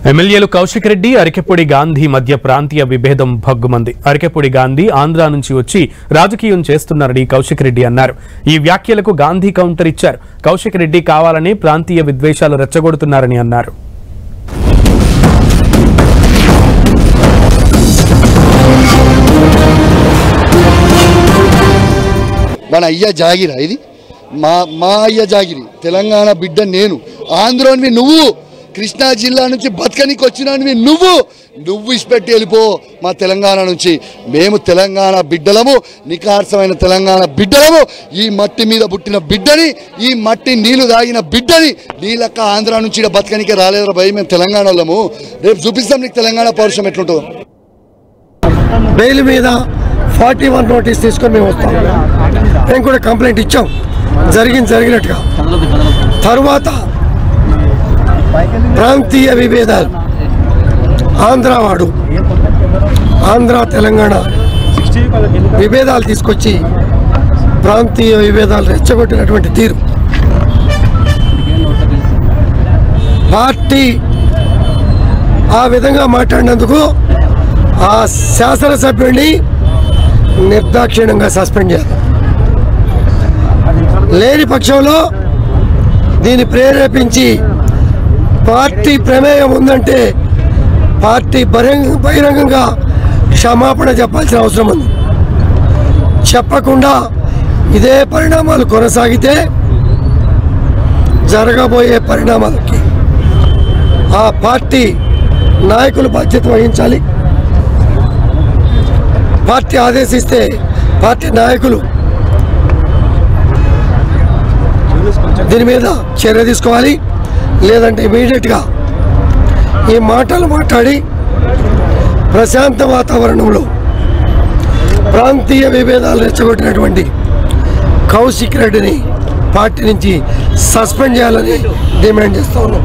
ఎమ్మెల్యేలు కౌశిక్ రెడ్డి, అరికెపూడి గాంధీ మధ్య ప్రాంతీయ విభేదం భగ్గుమంది. అరికెపూడి గాంధీ ఆంధ్ర నుంచి వచ్చి రాజకీయం చేస్తున్నారని కౌశిక్ రెడ్డి అన్నారు. ఈ వ్యాఖ్యలకు గాంధీ కౌంటర్ ఇచ్చారు. కౌశిక్ రెడ్డి కావాలని ప్రాంతీయ విద్వేషాలు రెచ్చగొడుతున్నారని అన్నారు. మన అయ్య జాగిరా ఇది, మా అయ్య జాగిరి. తెలంగాణ బిడ్డ నేను, ఆంధ్రోనివి నువ్వు, కృష్ణా జిల్లా నుంచి బతకనికి వచ్చినవి నువ్వు ఇష్టపెట్టి వెళ్ళిపో మా తెలంగాణ నుంచి. మేము తెలంగాణ బిడ్డలము, నికార్సమైన తెలంగాణ బిడ్డలము. ఈ మట్టి మీద పుట్టిన బిడ్డని, ఈ మట్టి నీళ్లు తాగిన బిడ్డని. నీ లెక్క ఆంధ్ర నుంచి బతకనికే రాలేదురా భయ్, మేము తెలంగాణ వాళ్ళము. రేపు చూపిస్తాం నీకు తెలంగాణ పౌరుషం ఎట్లుంటుందో. బెయిల్ మీద 41 నోటీస్ తీసుకొని మేము వస్తాం. మేము కూడా కంప్లైంట్ ఇచ్చాం, జరిగినట్టుగా. తరువాత ప్రాంతీయ విభేదాలు, ఆంధ్ర తెలంగాణ విభేదాలు తీసుకొచ్చి ప్రాంతీయ విభేదాలు రెచ్చగొట్టినటువంటి తీరు పార్టీ ఆ విధంగా మాట్లాడినందుకు ఆ శాసనసభ్యుడిని నిర్దాక్షిణ్యంగా సస్పెండ్ చేయాలి. లేని పక్షంలో దీన్ని ప్రేరేపించి పార్టీ ప్రమేయం ఉందంటే పార్టీ బహిరంగంగా క్షమాపణ చెప్పాల్సిన అవసరం ఉంది. చెప్పకుండా ఇదే పరిణామాలు కొనసాగితే జరగబోయే పరిణామాలకి ఆ పార్టీ నాయకులు బాధ్యత వహించాలి. పార్టీ ఆదేశిస్తే పార్టీ నాయకులు దీని మీద చర్య తీసుకోవాలి. లేదంటే ఇమీడియట్గా ఈ మాటలు మాట్లాడి ప్రశాంత వాతావరణంలో ప్రాంతీయ విభేదాలు రెచ్చగొట్టినటువంటి కౌశిక్ రెడ్డిని పార్టీ నుంచి సస్పెండ్ చేయాలని డిమాండ్ చేస్తా ఉన్నాం.